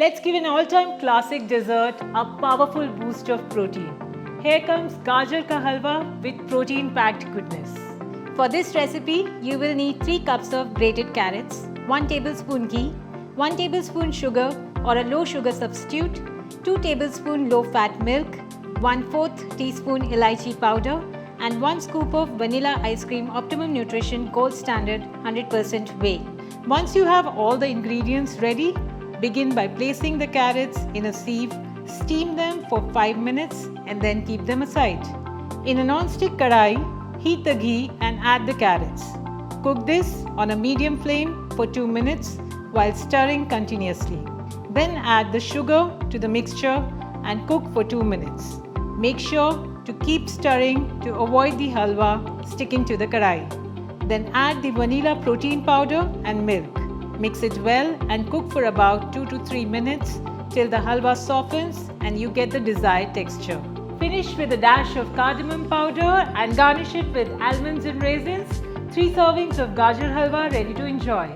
Let's give an all-time classic dessert a powerful boost of protein. Here comes Gajar ka Halwa with protein-packed goodness. For this recipe, you will need 3 cups of grated carrots, 1 tablespoon ghee, 1 tablespoon sugar or a low sugar substitute, 2 tablespoon low-fat milk, 1/4 teaspoon elaichi powder and 1 scoop of vanilla ice cream Optimum Nutrition Gold Standard 100% whey. Once you have all the ingredients ready, begin by placing the carrots in a sieve, steam them for 5 minutes and then keep them aside. In a non-stick kadai, heat the ghee and add the carrots. Cook this on a medium flame for 2 minutes while stirring continuously. Then add the sugar to the mixture and cook for 2 minutes. Make sure to keep stirring to avoid the halwa sticking to the kadai. Then add the vanilla protein powder and milk. Mix it well and cook for about 2 to 3 minutes till the halwa softens and you get the desired texture. Finish with a dash of cardamom powder and garnish it with almonds and raisins. 3 servings of Gajar halwa ready to enjoy.